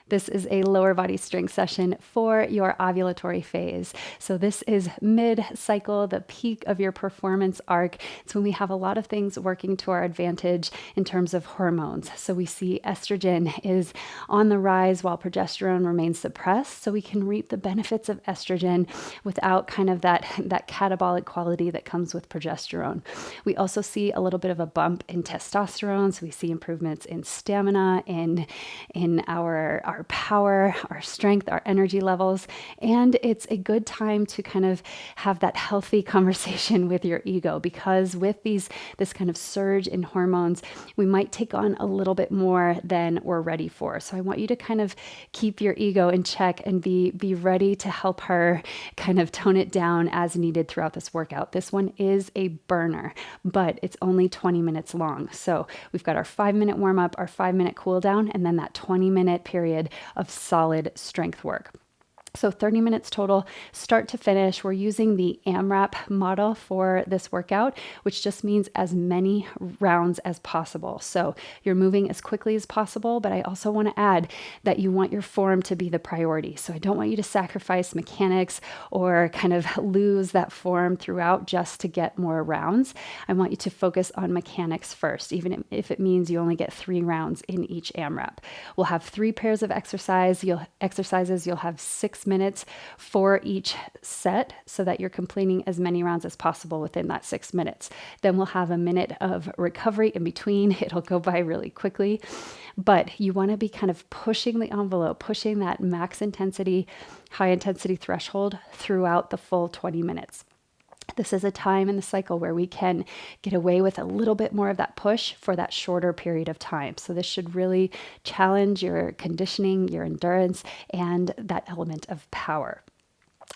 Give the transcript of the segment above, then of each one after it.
This is a lower body strength session for your ovulatory phase. So this is mid-cycle, the peak of your performance arc. It's when we have a lot of things working to our advantage in terms of hormones. So we see estrogen is on the rise while progesterone remains suppressed. So we can reap the benefits of estrogen without kind of that catabolic quality that comes with progesterone. We also see a little bit of a bump in testosterone. So we see improvements in stamina, in our power, our strength, our energy levels. And it's a good time to kind of have that healthy conversation with your ego, because with this kind of surge in hormones, we might take on a little bit more than we're ready for. So I want you to kind of keep your ego in check and be ready to help her kind of tone it down as needed throughout this workout. This one is a burner, but it's only 20 minutes long. So we've got our 5-minute warm up, our 5-minute cool down, and then that 20-minute period of solid strength work. So 30 minutes total, start to finish. We're using the AMRAP model for this workout, which just means as many rounds as possible. So you're moving as quickly as possible, but I also want to add that you want your form to be the priority. So I don't want you to sacrifice mechanics or kind of lose that form throughout just to get more rounds. I want you to focus on mechanics first, even if it means you only get 3 rounds in each AMRAP. We'll have 3 pairs of exercises. You'll have 6 minutes for each set so that you're completing as many rounds as possible within that 6 minutes. Then we'll have a minute of recovery in between. It'll go by really quickly, but you want to be kind of pushing the envelope, pushing that max intensity, high intensity threshold throughout the full 20 minutes. This is a time in the cycle where we can get away with a little bit more of that push for that shorter period of time. So this should really challenge your conditioning, your endurance, and that element of power.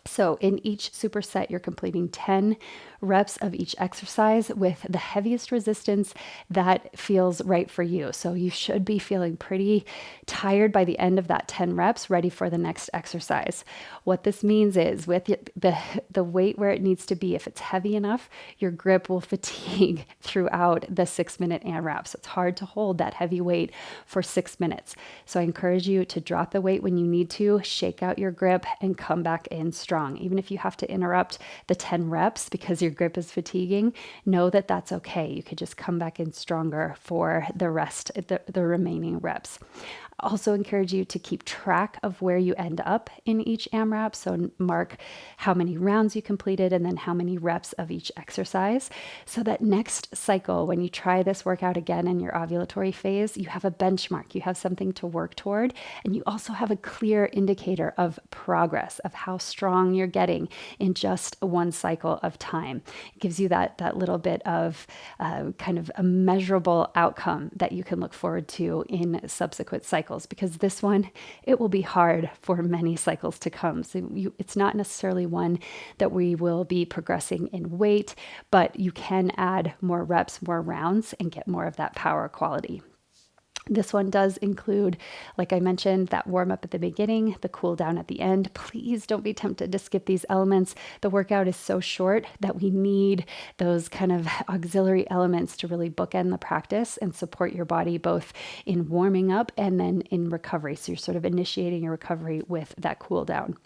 So in each superset, you're completing 10 reps of each exercise with the heaviest resistance that feels right for you. So you should be feeling pretty tired by the end of that 10 reps, ready for the next exercise. What this means is with the weight where it needs to be, if it's heavy enough, your grip will fatigue throughout the 6-minute AMRAP. So it's hard to hold that heavy weight for 6 minutes. So I encourage you to drop the weight when you need to, shake out your grip, and come back in strong. Even if you have to interrupt the 10 reps because your grip is fatiguing, know that that's okay. You could just come back in stronger for the rest, the remaining reps. Also encourage you to keep track of where you end up in each AMRAP. So mark how many rounds you completed and then how many reps of each exercise. So that next cycle, when you try this workout again in your ovulatory phase, you have a benchmark, you have something to work toward, and you also have a clear indicator of progress, of how strong you're getting in just one cycle of time. It gives you that little bit of kind of a measurable outcome that you can look forward to in subsequent cycles. Because this one, it will be hard for many cycles to come. So it's not necessarily one that we will be progressing in weight, but you can add more reps, more rounds, and get more of that power quality. This one does include, like I mentioned, that warm up at the beginning, the cool down at the end. Please don't be tempted to skip these elements. The workout is so short that we need those kind of auxiliary elements to really bookend the practice and support your body both in warming up and then in recovery. So you're sort of initiating your recovery with that cool down.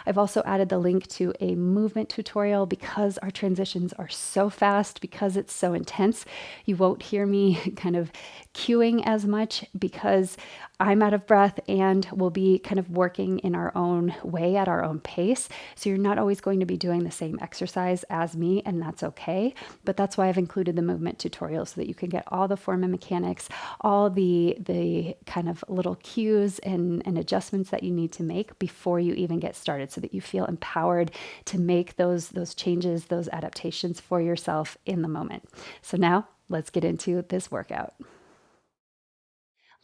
I've also added the link to a movement tutorial because our transitions are so fast, because it's so intense. You won't hear me kind of cueing as much because I'm out of breath and we'll be kind of working in our own way at our own pace. So you're not always going to be doing the same exercise as me, and that's okay. But that's why I've included the movement tutorial so that you can get all the form and mechanics, all the kind of little cues and adjustments that you need to make before you even get started, so that you feel empowered to make those changes, those adaptations for yourself in the moment. So now let's get into this workout.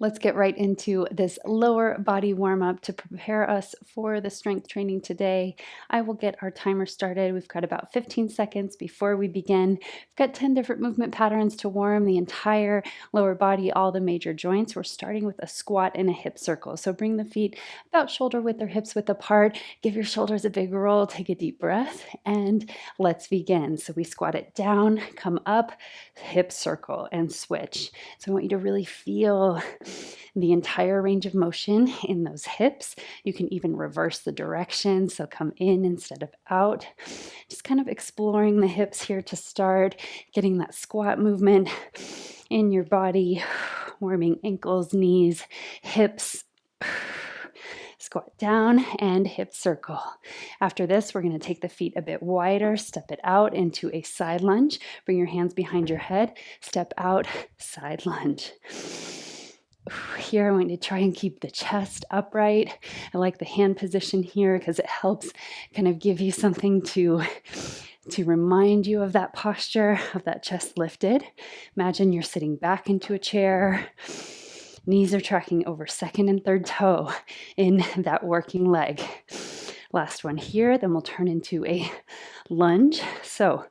Let's get right into this lower body warm up to prepare us for the strength training today. I will get our timer started. We've got about 15 seconds before we begin. We've got 10 different movement patterns to warm the entire lower body, all the major joints. We're starting with a squat and a hip circle. So bring the feet about shoulder width or hips width apart. Give your shoulders a big roll. Take a deep breath and let's begin. So we squat it down, come up, hip circle and switch. So I want you to really feel the entire range of motion in those hips. You can even reverse the direction, so come in instead of out. Just kind of exploring the hips here to start, getting that squat movement in your body, warming ankles, knees, hips. Squat down and hip circle. After this, we're going to take the feet a bit wider, step it out into a side lunge. Bring your hands behind your head, step out, side lunge. Here, I want you to try and keep the chest upright. I like the hand position here because it helps kind of give you something to remind you of that posture, of that chest lifted. Imagine you're sitting back into a chair. Knees are tracking over second and third toe in that working leg. Last one here, then we'll turn into a lunge. So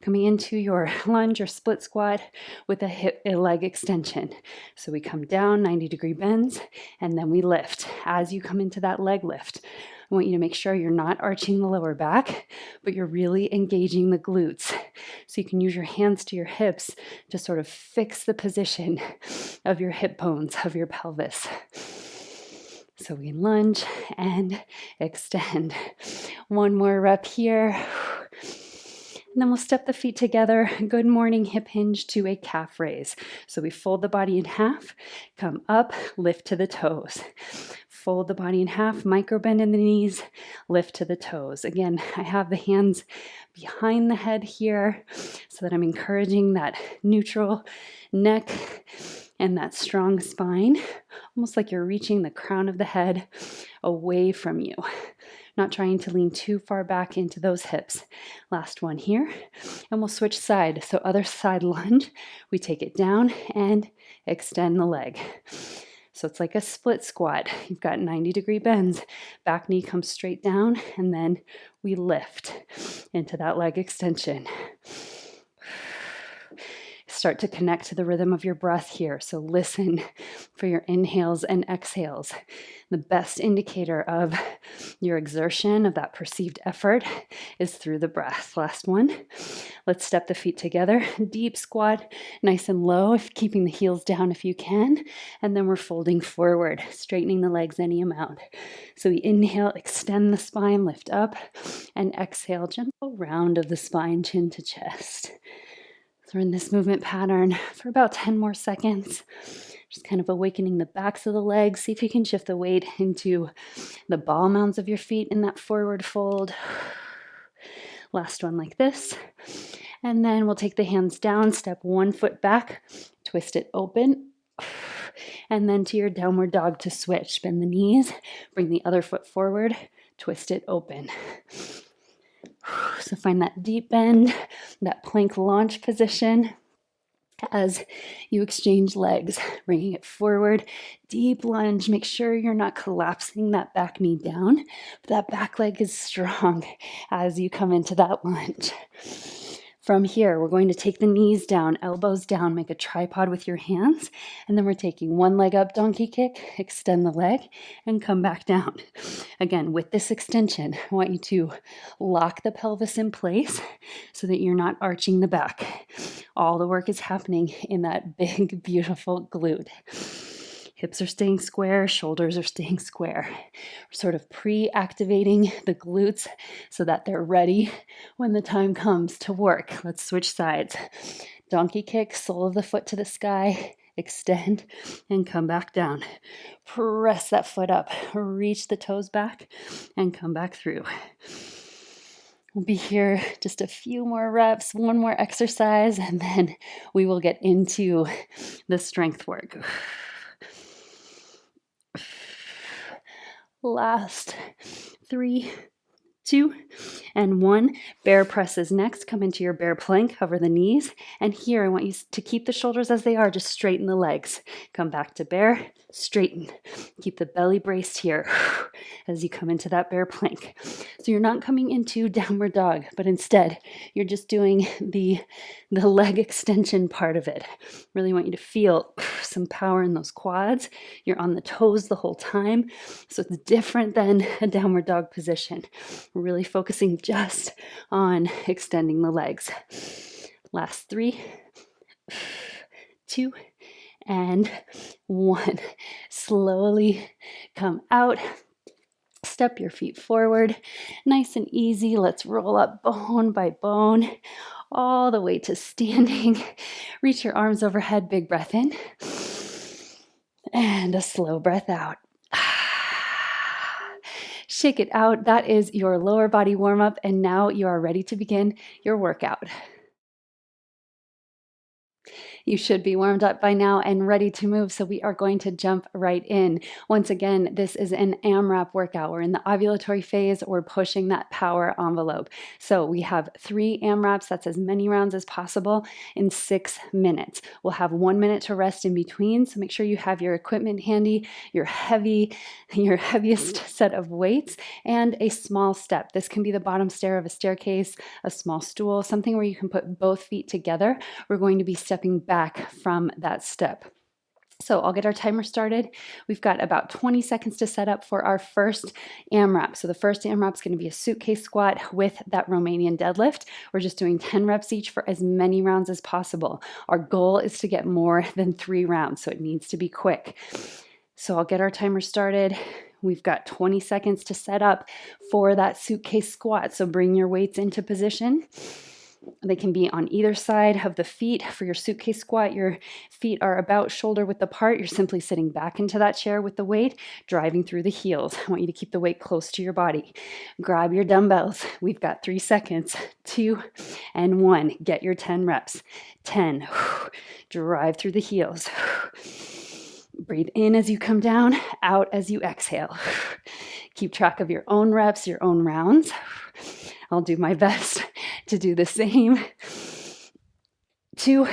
coming into your lunge or split squat with a leg extension. So we come down, 90-degree bends, and then we lift. As you come into that leg lift, I want you to make sure you're not arching the lower back, but you're really engaging the glutes. So you can use your hands to your hips to sort of fix the position of your hip bones, of your pelvis. So we lunge and extend. One more rep here. And then we'll step the feet together. Good morning hip hinge to a calf raise. So we fold the body in half, come up, lift to the toes. Fold the body in half, micro bend in the knees, lift to the toes. Again, I have the hands behind the head here so that I'm encouraging that neutral neck and that strong spine, almost like you're reaching the crown of the head away from you. Not trying to lean too far back into those hips. Last one here, and we'll switch side. So other side lunge, we take it down and extend the leg. So it's like a split squat. You've got 90-degree bends. Back knee comes straight down, and then we lift into that leg extension. Start to connect to the rhythm of your breath here. So listen for your inhales and exhales. The best indicator of your exertion, of that perceived effort, is through the breath. Last one. Let's step the feet together. Deep squat, nice and low, keeping the heels down if you can. And then we're folding forward, straightening the legs any amount. So we inhale, extend the spine, lift up, and exhale, gentle round of the spine, chin to chest. So we're in this movement pattern for about 10 more seconds. Just kind of awakening the backs of the legs. See if you can shift the weight into the ball mounds of your feet in that forward fold. Last one like this. And then we'll take the hands down, step one foot back, twist it open. And then to your downward dog to switch. Bend the knees, bring the other foot forward, twist it open. So find that deep bend, that plank launch position as you exchange legs, bringing it forward, deep lunge. Make sure you're not collapsing that back knee down, but that back leg is strong as you come into that lunge. From here, we're going to take the knees down, elbows down, make a tripod with your hands, and then we're taking one leg up, donkey kick, extend the leg, and come back down. Again, with this extension, I want you to lock the pelvis in place so that you're not arching the back. All the work is happening in that big, beautiful glute. Hips are staying square, shoulders are staying square. We're sort of pre-activating the glutes so that they're ready when the time comes to work. Let's switch sides. Donkey kick, sole of the foot to the sky, extend, and come back down. Press that foot up, reach the toes back, and come back through. We'll be here just a few more reps, one more exercise, and then we will get into the strength work. Last 3, 2, and 1. Bear presses next. Come into your bear plank, hover the knees. And here I want you to keep the shoulders as they are, just straighten the legs. Come back to bear, straighten. Keep the belly braced here as you come into that bear plank. So you're not coming into downward dog, but instead you're just doing the leg extension part of it. Really want you to feel some power in those quads. You're on the toes the whole time. So it's different than a downward dog position. We're really focusing just on extending the legs. Last 3, 2, and 1. Slowly come out. Step your feet forward. Nice and easy. Let's roll up bone by bone all the way to standing. Reach your arms overhead. Big breath in. And a slow breath out. Shake it out. That is your lower body warm-up, and now you are ready to begin your workout. You should be warmed up by now and ready to move, so we are going to jump right in. Once again, this is an AMRAP workout. We're in the ovulatory phase. We're pushing that power envelope. So we have 3 AMRAPs. That's as many rounds as possible in 6 minutes. We'll have 1 minute to rest in between, so make sure you have your equipment handy, your heaviest set of weights, and a small step. This can be the bottom stair of a staircase, a small stool, something where you can put both feet together. We're going to be stepping back from that step. So I'll get our timer started. We've got about 20 seconds to set up for our first AMRAP. So the first AMRAP is going to be a suitcase squat with that Romanian deadlift. We're just doing 10 reps each for as many rounds as possible. Our goal is to get more than 3 rounds, so it needs to be quick. So I'll get our timer started. We've got 20 seconds to set up for that suitcase squat. So bring your weights into position. They can be on either side of the feet. For your suitcase squat, your feet are about shoulder width apart. You're simply sitting back into that chair with the weight, driving through the heels. I want you to keep the weight close to your body. Grab your dumbbells. We've got 3 seconds, 2, and 1. Get your 10 reps. 10. Drive through the heels. Breathe in as you come down, out as you exhale. Keep track of your own reps, your own rounds. I'll do my best to do the same. 2,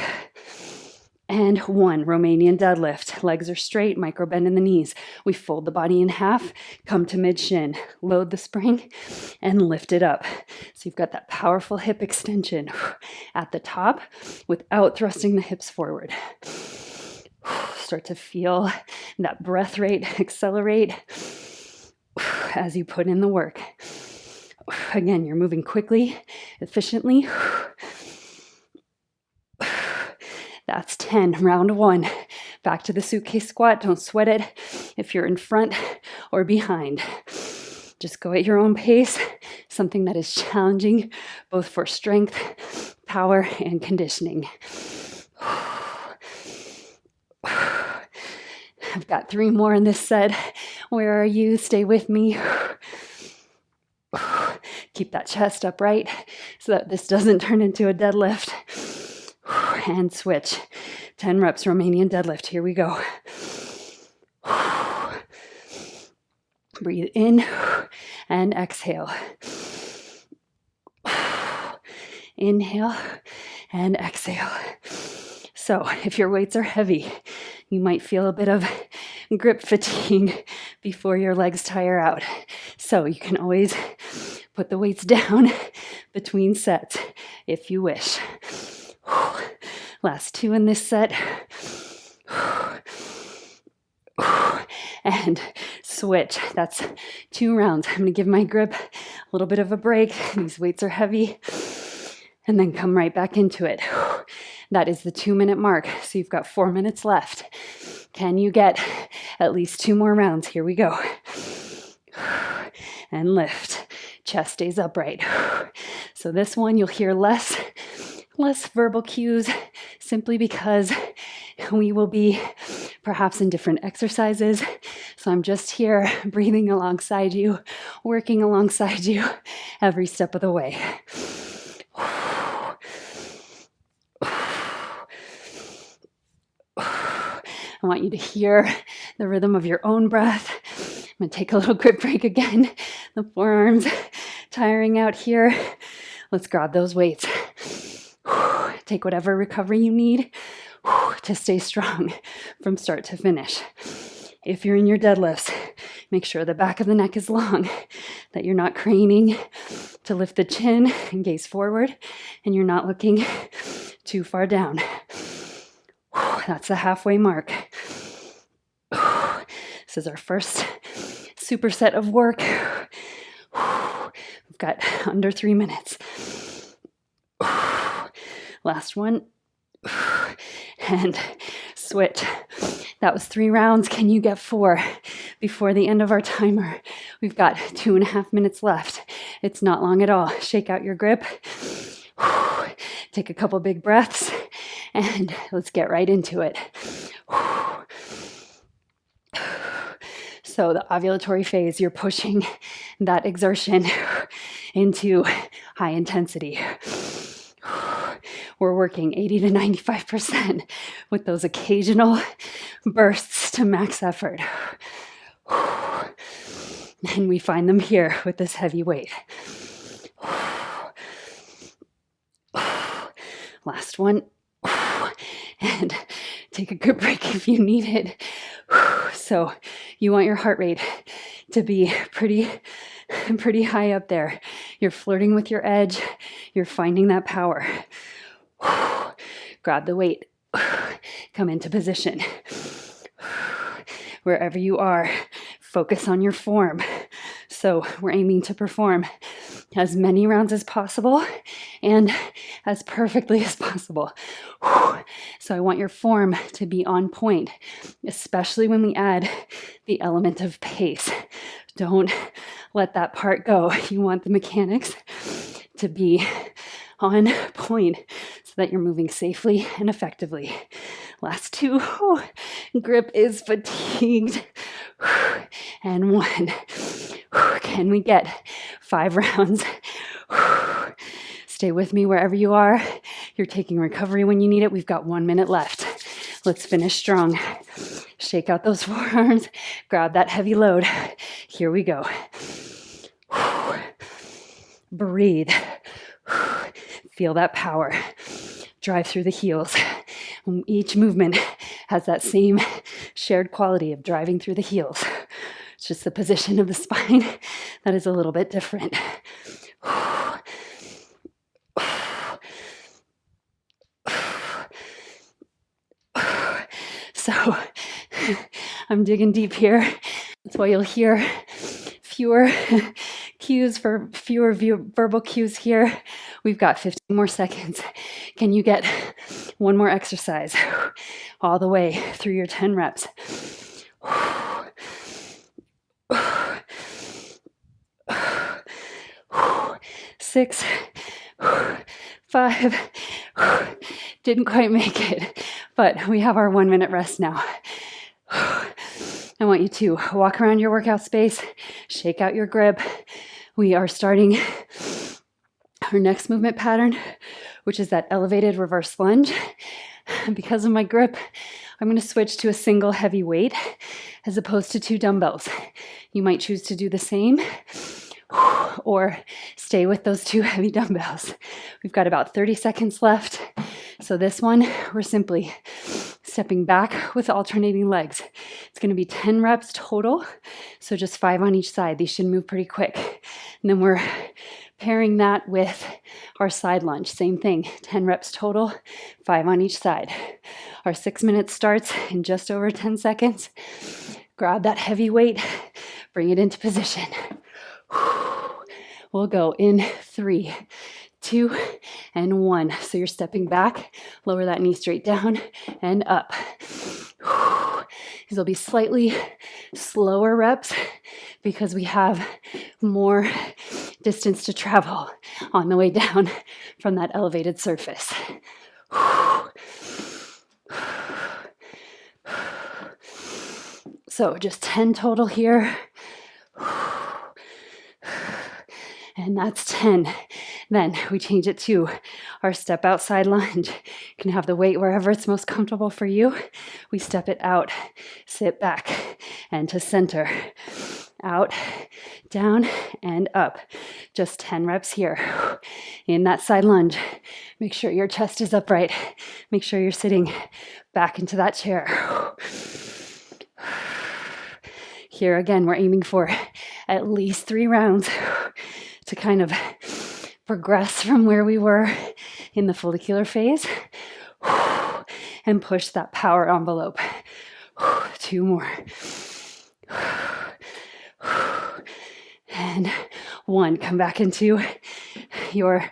and 1. Romanian deadlift. Legs are straight, micro bend in the knees. We fold the body in half, come to mid-shin, load the spring, and lift it up. So you've got that powerful hip extension at the top without thrusting the hips forward. Start to feel that breath rate accelerate as you put in the work. Again, you're moving quickly, efficiently. That's 10. Round 1. Back to the suitcase squat. Don't sweat it if you're in front or behind. Just go at your own pace, something that is challenging both for strength, power, and conditioning. I've got 3 more in this set. Where are you? Stay with me. Keep that chest upright so that this doesn't turn into a deadlift. And switch. 10 reps, Romanian deadlift. Here we go. Breathe in and exhale. Inhale and exhale. So if your weights are heavy, you might feel a bit of grip fatigue before your legs tire out. So you can always put the weights down between sets if you wish. Last 2 in this set. And switch. That's 2 rounds. I'm going to give my grip a little bit of a break. These weights are heavy. And then come right back into it. That is the 2-minute mark. So you've got 4 minutes left. Can you get at least 2 more rounds? Here we go. And lift. Chest stays upright. So this one you'll hear less verbal cues simply because we will be perhaps in different exercises. So I'm just here breathing alongside you, working alongside you every step of the way. I want you to hear the rhythm of your own breath. I'm going to take a little grip break again. The forearms tiring out here. Let's grab those weights. Take whatever recovery you need to stay strong from start to finish. If you're in your deadlifts, make sure the back of the neck is long, that you're not craning to lift the chin and gaze forward, and you're not looking too far down. That's the halfway mark. This is our first superset of work. We've got under 3 minutes. Last one. And switch. That was 3 rounds. Can you get 4 before the end of our timer? We've got 2.5 minutes left. It's not long at all. Shake out your grip. Take a couple big breaths and let's get right into it. So the ovulatory phase, you're pushing that exertion into high intensity. We're working 80 to 95% with those occasional bursts to max effort. And we find them here with this heavy weight. Last one. And take a good break if you need it. So you want your heart rate to be pretty high up there. You're flirting with your edge. You're finding that power. Grab the weight. Come into position. Wherever you are, focus on your form. So we're aiming to perform as many rounds as possible and as perfectly as possible. So I want your form to be on point, especially when we add the element of pace. Don't let that part go. You want the mechanics to be on point so that you're moving safely and effectively. Last 2. Grip is fatigued. And 1. Can we get 5 rounds? Stay with me wherever you are. You're taking recovery when you need it. We've got 1 minute left. Let's finish strong. Shake out those forearms. Grab that heavy load. Here we go. Breathe. Feel that power. Drive through the heels. Each movement has that same shared quality of driving through the heels. It's just the position of the spine that is a little bit different. So I'm digging deep here. That's why you'll hear fewer cues for fewer verbal cues here. We've got 15 more seconds. Can you get 1 more exercise all the way through your 10 reps? 6, 5, didn't quite make it, but we have our 1 minute rest now. I want you to walk around your workout space, shake out your grip. We are starting our next movement pattern, which is that elevated reverse lunge. Because of my grip, I'm going to switch to a single heavy weight as opposed to 2 dumbbells. You might choose to do the same or stay with those 2 heavy dumbbells. We've got about 30 seconds left. So this one, we're simply stepping back with alternating legs. It's going to be 10 reps total, so just 5 on each side. These should move pretty quick. And then we're pairing that with our side lunge. Same thing, 10 reps total, 5 on each side. Our 6 minutes starts in just over 10 seconds. Grab that heavy weight, bring it into position. We'll go in 3, 2, and 1. So you're stepping back, lower that knee straight down and up. These will be slightly slower reps because we have more distance to travel on the way down from that elevated surface. So just 10 total here. And that's 10. Then we change it to our step outside lunge. You can have the weight wherever it's most comfortable for you. We step it out, sit back, and to center. Out, down and up. Just 10 reps here. In that side lunge, make sure your chest is upright. Make sure you're sitting back into that chair. Here again, we're aiming for at least 3 rounds to kind of progress from where we were in the follicular phase and push that power envelope. 2 more. And 1. Come back into your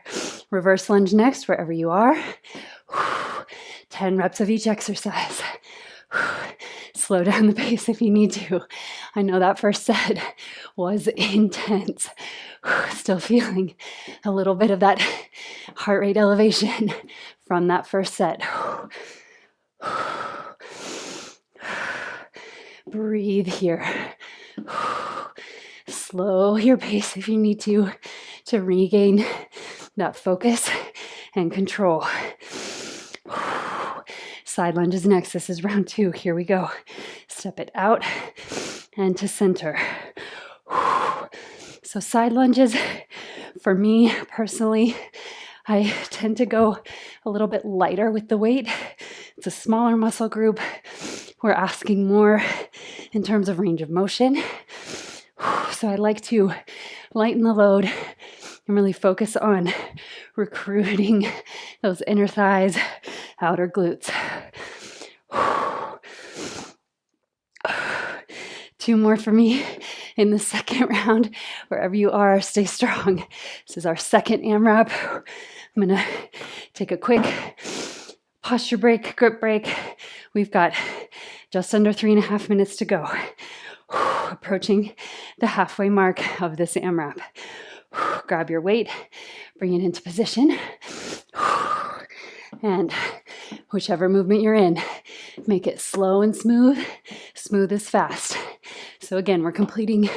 reverse lunge next, wherever you are. 10 reps of each exercise. Slow down the pace if you need to. I know that first set was intense. Still feeling a little bit of that heart rate elevation from that first set. Breathe here. Slow your pace if you need to regain that focus and control. Side lunges next. This is round 2. Here we go. Step it out and to center. So side lunges, for me personally, I tend to go a little bit lighter with the weight. It's a smaller muscle group. We're asking more in terms of range of motion. So I like to lighten the load and really focus on recruiting those inner thighs, outer glutes. 2 more for me in the second round. Wherever you are, stay strong. This is our second AMRAP. I'm going to take a quick posture break, grip break. We've got just under 3.5 minutes to go. Approaching the halfway mark of this AMRAP. Grab your weight, bring it into position. And whichever movement you're in, make it slow and smooth. Smooth is fast. So again, we're completing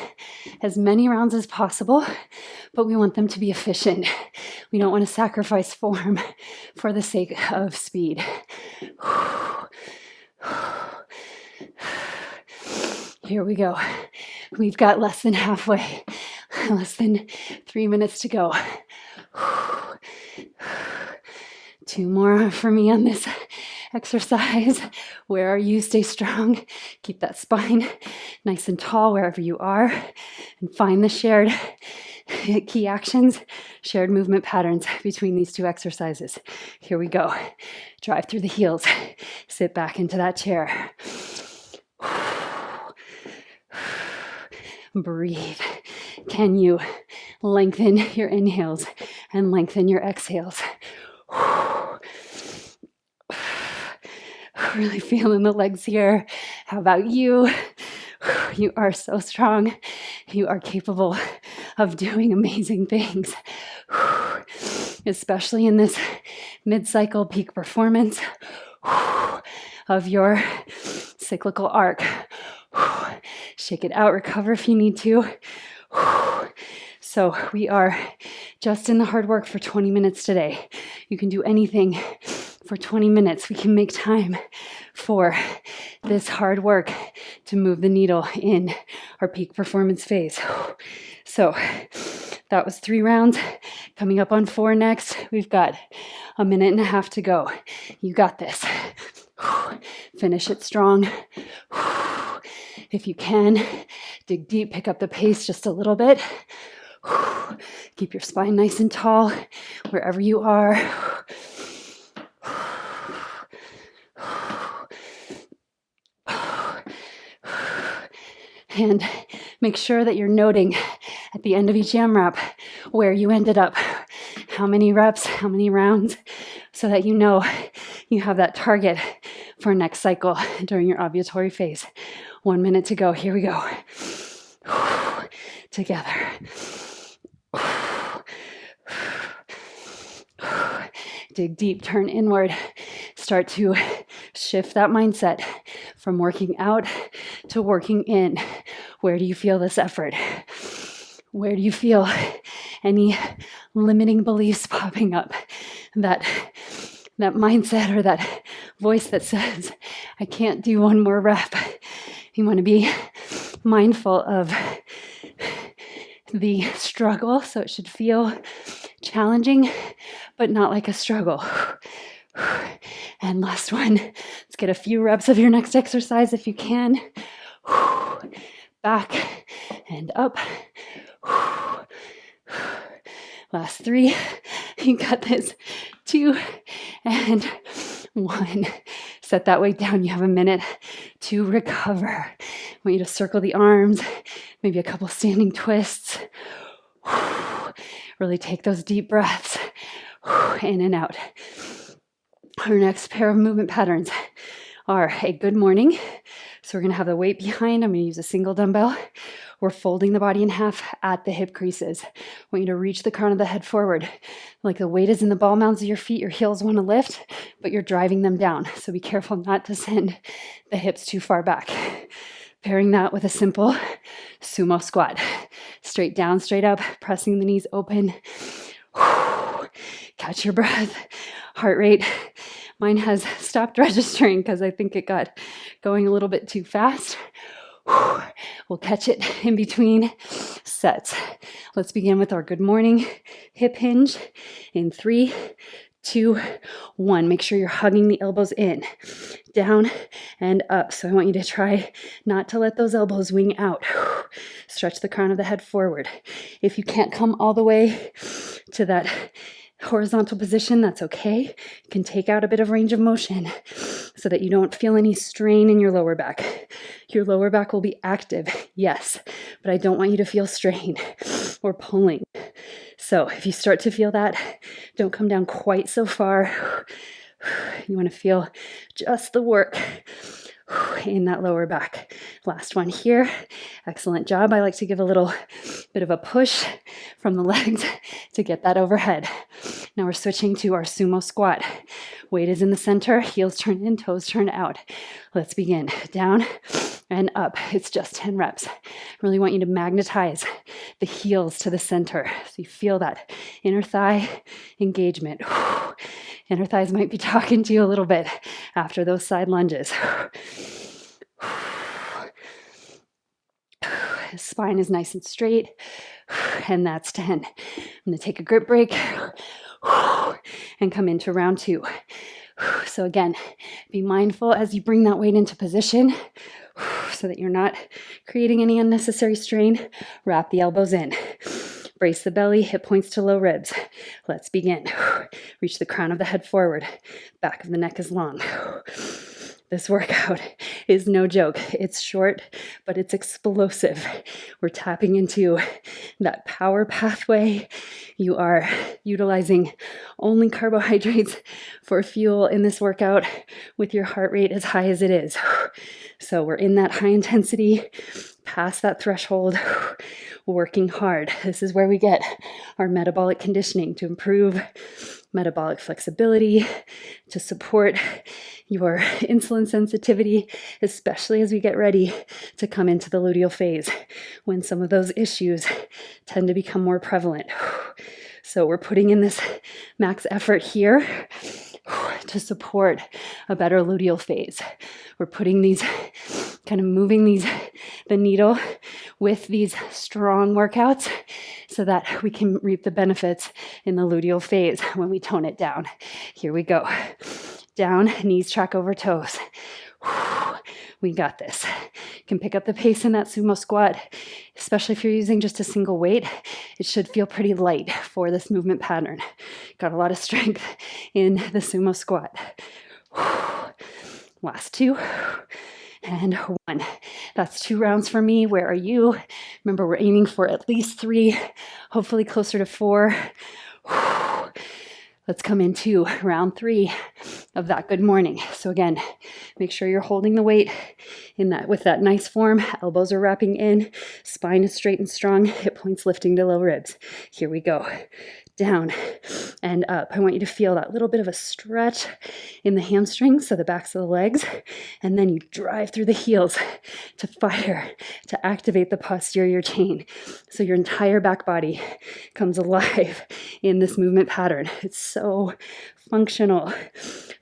as many rounds as possible, but we want them to be efficient. We don't want to sacrifice form for the sake of speed. Here we go. We've got less than halfway, less than 3 minutes to go. 2 more for me on this exercise. Where are you? Stay strong. Keep that spine nice and tall wherever you are. And find the shared key actions, shared movement patterns between these 2 exercises. Here we go. Drive through the heels. Sit back into that chair. Breathe. Can you lengthen your inhales and lengthen your exhales? Really feeling the legs here. How about you? You are so strong. You are capable of doing amazing things, especially in this mid-cycle peak performance of your cyclical arc. Shake it out, recover if you need to. So we are just in the hard work for 20 minutes today. You can do anything for 20 minutes. We can make time for this hard work to move the needle in our peak performance phase. So that was 3 rounds. Coming up on 4 next. We've got 1.5 minutes to go. You got this. Finish it strong. If you can, dig deep, pick up the pace just a little bit. Keep your spine nice and tall wherever you are. And make sure that you're noting at the end of each AMRAP where you ended up, how many reps, how many rounds, so that you know you have that target for next cycle during your ovulatory phase. 1 minute to go. Here we go. Together. Dig deep, turn inward. Start to shift that mindset from working out to working in. Where do you feel this effort? Where do you feel any limiting beliefs popping up? That mindset or that voice that says, I can't do 1 more rep. You want to be mindful of the struggle. So it should feel challenging, but not like a struggle. And last one. Let's get a few reps of your next exercise if you can. Back and up. Last 3. You got this. 2 and 1. Set that weight down. You have a minute to recover. I want you to circle the arms, maybe a couple standing twists. Really take those deep breaths in and out. Our next pair of movement patterns are a good morning. So we're going to have the weight behind. I'm going to use a single dumbbell. We're folding the body in half at the hip creases. I want you to reach the crown of the head forward. Like the weight is in the ball mounds of your feet. Your heels want to lift, but you're driving them down. So be careful not to send the hips too far back. Pairing that with a simple sumo squat. Straight down, straight up, pressing the knees open. Catch your breath. Heart rate. Mine has stopped registering because I think it got going a little bit too fast. We'll catch it in between sets. Let's begin with our good morning hip hinge in 3, 2, 1. Make sure you're hugging the elbows in, down and up. So I want you to try not to let those elbows wing out. Stretch the crown of the head forward. If you can't come all the way to that horizontal position, that's okay. You can take out a bit of range of motion so that you don't feel any strain in your lower back. Your lower back will be active, yes, but I don't want you to feel strain or pulling. So if you start to feel that, don't come down quite so far. You want to feel just the work in that lower back. Last one here. Excellent job. I like to give a little bit of a push from the legs to get that overhead. Now we're switching to our sumo squat. Weight is in the center, heels turn in, toes turn out. Let's begin. Down and up. It's just 10 reps. I really want you to magnetize the heels to the center so you feel that inner thigh engagement. Inner thighs might be talking to you a little bit after those side lunges. Spine is nice and straight. And that's 10. I'm going to take a grip break and come into round 2. So again, be mindful as you bring that weight into position so that you're not creating any unnecessary strain. Wrap the elbows in. Brace the belly, hip points to low ribs. Let's begin. Reach the crown of the head forward. Back of the neck is long. This workout is no joke. It's short, but it's explosive. We're tapping into that power pathway. You are utilizing only carbohydrates for fuel in this workout with your heart rate as high as it is. So we're in that high intensity, past that threshold, working hard. This is where we get our metabolic conditioning to improve metabolic flexibility, to support your insulin sensitivity, especially as we get ready to come into the luteal phase when some of those issues tend to become more prevalent. So we're putting in this max effort here to support a better luteal phase. We're putting these, kind of moving the needle with these strong workouts so that we can reap the benefits in the luteal phase when we tone it down. Here we go. Down, knees track over toes. We got this. You can pick up the pace in that sumo squat, especially if you're using just a single weight. It should feel pretty light for this movement pattern. Got a lot of strength in the sumo squat. Last 2 and 1. That's 2 rounds for me. Where are you? Remember, we're aiming for at least 3, hopefully closer to 4. Let's come into round 3 of that good morning. So again, make sure you're holding the weight in that with that nice form. Elbows are wrapping in, spine is straight and strong, hip points lifting to low ribs. Here we go. Down and up. I want you to feel that little bit of a stretch in the hamstrings, so the backs of the legs, and then you drive through the heels to fire, to activate the posterior chain. So your entire back body comes alive in this movement pattern. It's so functional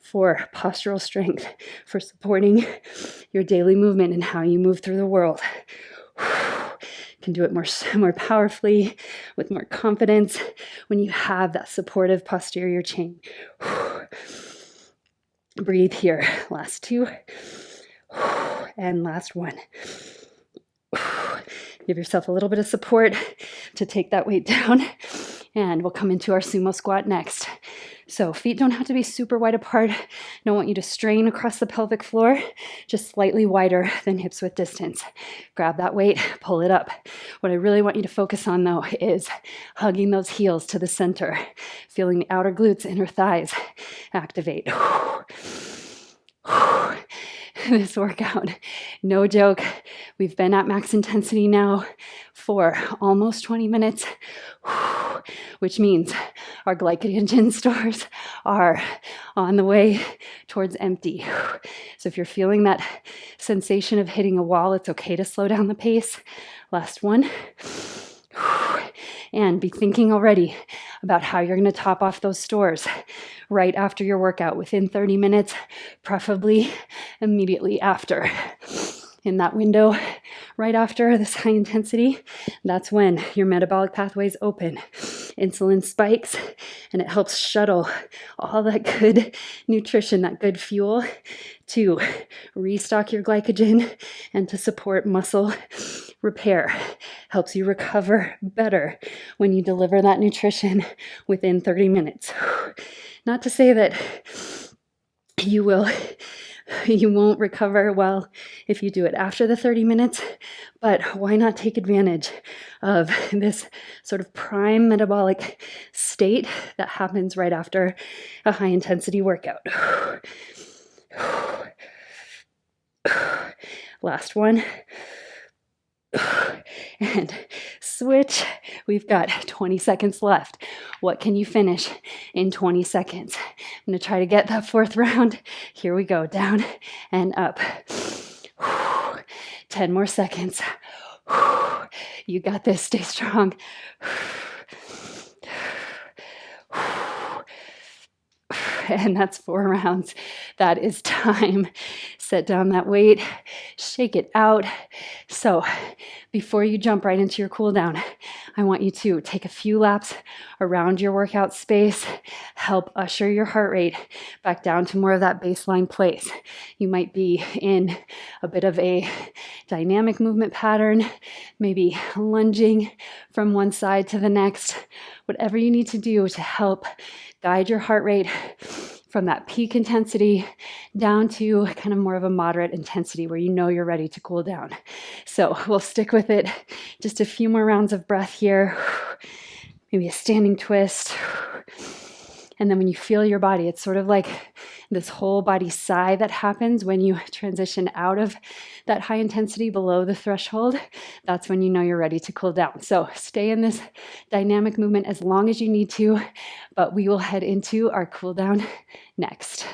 for postural strength, for supporting your daily movement and how you move through the world. can do it more powerfully, with more confidence when you have that supportive posterior chain. Breathe here. Last 2. And last 1. Give yourself a little bit of support to take that weight down. And we'll come into our sumo squat next. So feet don't have to be super wide apart. I don't want you to strain across the pelvic floor, just slightly wider than hips width distance. Grab that weight, pull it up. What I really want you to focus on though is hugging those heels to the center, feeling the outer glutes, inner thighs activate. This workout, no joke. We've been at max intensity now for almost 20 minutes, which means our glycogen stores are on the way towards empty. So if you're feeling that sensation of hitting a wall, it's okay to slow down the pace. Last 1. And be thinking already about how you're going to top off those stores right after your workout, within 30 minutes, preferably immediately after. In that window, right after this high intensity, that's when your metabolic pathways open. Insulin spikes, and it helps shuttle all that good nutrition, that good fuel, to restock your glycogen and to support muscle repair. Helps you recover better when you deliver that nutrition within 30 minutes. Not to say that you won't recover well if you do it after the 30 minutes, but why not take advantage of this sort of prime metabolic state that happens right after a high intensity workout. Last 1. And switch. We've got 20 seconds left. What can you finish in 20 seconds? I'm going to try to get that 4th round. Here we go. Down and up. 10 more seconds. You got this. Stay strong. And that's 4 rounds. That is time. Set down that weight, shake it out. So before you jump right into your cool down, I want you to take a few laps around your workout space, help usher your heart rate back down to more of that baseline place. You might be in a bit of a dynamic movement pattern, maybe lunging from one side to the next, whatever you need to do to help guide your heart rate from that peak intensity down to kind of more of a moderate intensity where you know you're ready to cool down. So we'll stick with it. Just a few more rounds of breath here. Maybe a standing twist. And then when you feel your body, it's sort of like this whole body sigh that happens when you transition out of that high intensity below the threshold. That's when you know you're ready to cool down. So stay in this dynamic movement as long as you need to, but we will head into our cool down next.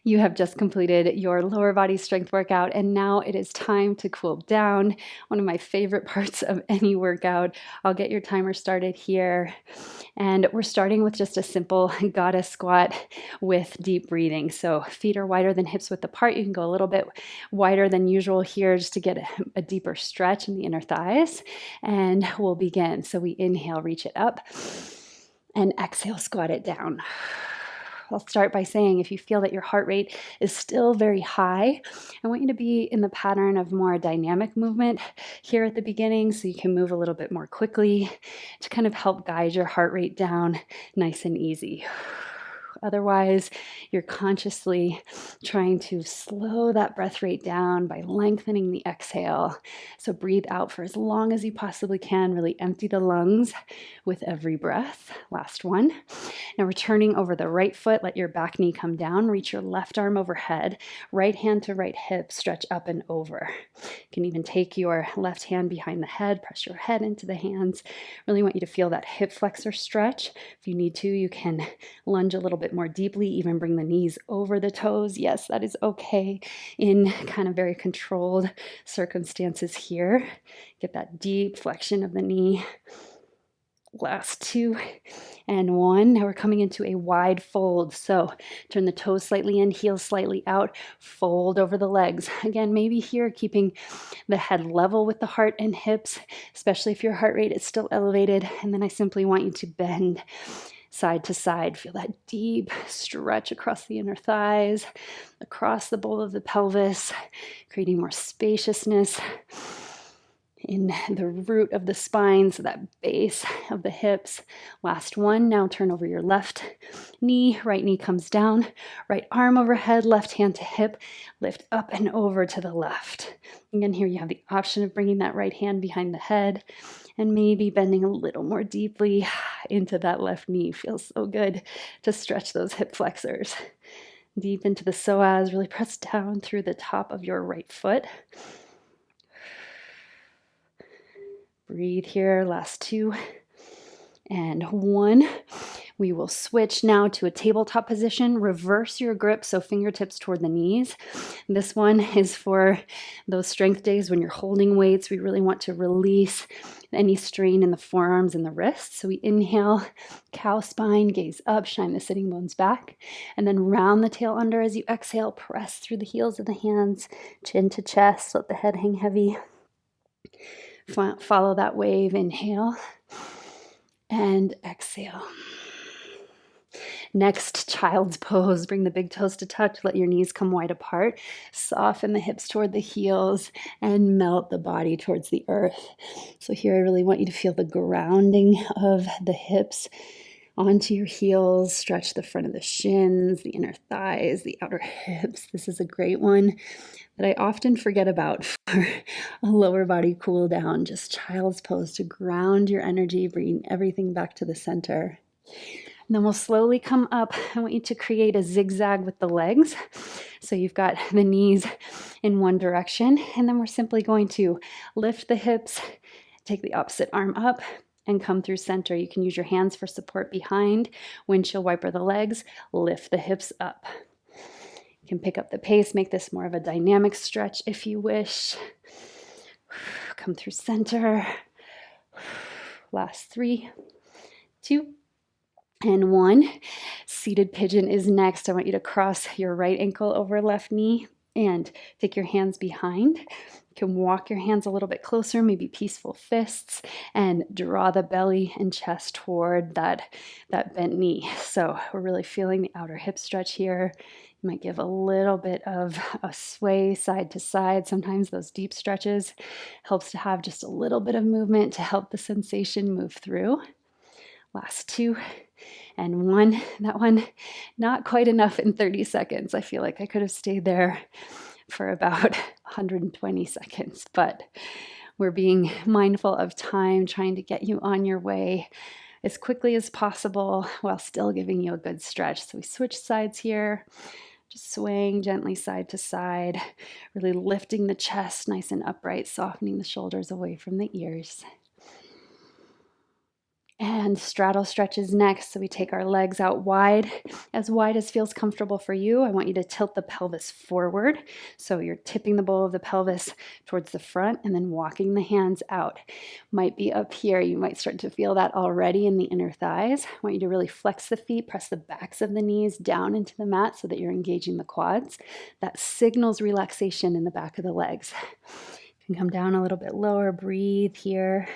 You have just completed your lower body strength workout, and now it is time to cool down. One of my favorite parts of any workout. I'll get your timer started here. And we're starting with just a simple goddess squat with deep breathing. So feet are wider than hips width apart. You can go a little bit wider than usual here just to get a deeper stretch in the inner thighs. And we'll begin. So we inhale, reach it up, and exhale, squat it down. I'll start by saying if you feel that your heart rate is still very high, I want you to be in the pattern of more dynamic movement here at the beginning so you can move a little bit more quickly to kind of help guide your heart rate down nice and easy. Otherwise, you're consciously trying to slow that breath rate down by lengthening the exhale. So breathe out for as long as you possibly can. Really empty the lungs with every breath. Last one. Now returning over the right foot, let your back knee come down. Reach your left arm overhead. Right hand to right hip, stretch up and over. You can even take your left hand behind the head, press your head into the hands. Really want you to feel that hip flexor stretch. If you need to, you can lunge a little bit more deeply, even bring the knees over the toes. Yes, that is okay in kind of very controlled circumstances here. Get that deep flexion of the knee. Last 2 and 1. Now we're coming into a wide fold. So turn the toes slightly in, heels slightly out, fold over the legs. Again, maybe here keeping the head level with the heart and hips, especially if your heart rate is still elevated. And then I simply want you to bend side to side. Feel that deep stretch across the inner thighs, across the bowl of the pelvis, creating more spaciousness in the root of the spine, so that base of the hips. Last 1. Now turn over your left knee. Right knee comes down. Right arm overhead, left hand to hip. Lift up and over to the left. Again, here you have the option of bringing that right hand behind the head and maybe bending a little more deeply into that left knee. Feels so good to stretch those hip flexors. Deep into the psoas. Really press down through the top of your right foot. Breathe here, last 2 and 1. We will switch now to a tabletop position. Reverse your grip, so fingertips toward the knees. This one is for those strength days when you're holding weights. We really want to release any strain in the forearms and the wrists. So we inhale, cow spine, gaze up, shine the sitting bones back, and then round the tail under as you exhale. Press through the heels of the hands, chin to chest, let the head hang heavy. Follow that wave, inhale and exhale. Next, child's pose. Bring the big toes to touch, let your knees come wide apart. Soften the hips toward the heels and melt the body towards the earth. So here I really want you to feel the grounding of the hips onto your heels. Stretch the front of the shins, the inner thighs, the outer hips. This is a great one that I often forget about for a lower body cool down. Just child's pose to ground your energy, bringing everything back to the center. And then we'll slowly come up. I want you to create a zigzag with the legs. So you've got the knees in one direction, and then we're simply going to lift the hips, take the opposite arm up, and come through center. You can use your hands for support behind, windshield wiper the legs, lift the hips up. You can pick up the pace, make this more of a dynamic stretch if you wish. Come through center. Last 3, 2, and 1. Seated pigeon is next. I want you to cross your right ankle over left knee and take your hands behind. You can walk your hands a little bit closer, maybe peaceful fists, and draw the belly and chest toward that bent knee. So we're really feeling the outer hip stretch here. You might give a little bit of a sway side to side. Sometimes those deep stretches helps to have just a little bit of movement to help the sensation move through. Last 2 and 1. That one, not quite enough in 30 seconds. I feel like I could have stayed there for about 120 seconds, but we're being mindful of time, trying to get you on your way as quickly as possible while still giving you a good stretch. So we switch sides here, just swaying gently side to side, really lifting the chest nice and upright, softening the shoulders away from the ears. And straddle stretches next. So we take our legs out wide as feels comfortable for you. I want you to tilt the pelvis forward. So you're tipping the bowl of the pelvis towards the front and then walking the hands out. Might be up here. You might start to feel that already in the inner thighs. I want you to really flex the feet, press the backs of the knees down into the mat so that you're engaging the quads. That signals relaxation in the back of the legs. You can come down a little bit lower. Breathe here.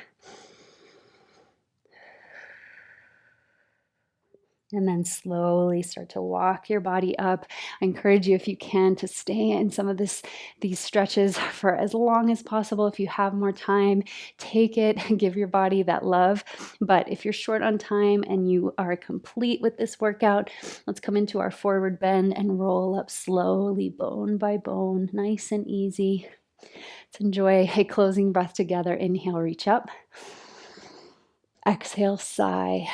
And then slowly start to walk your body up. I encourage you, if you can, to stay in some of these stretches for as long as possible. If you have more time, take it and give your body that love. But if you're short on time and you are complete with this workout, let's come into our forward bend and roll up slowly, bone by bone, nice and easy. Let's enjoy a closing breath together. Inhale, reach up. Exhale, sigh.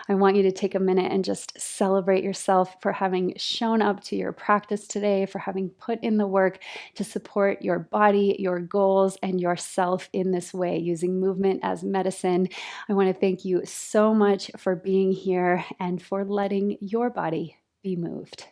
I want you to take a minute and just celebrate yourself for having shown up to your practice today, for having put in the work to support your body, your goals, and yourself in this way, using movement as medicine. I want to thank you so much for being here and for letting your body be moved.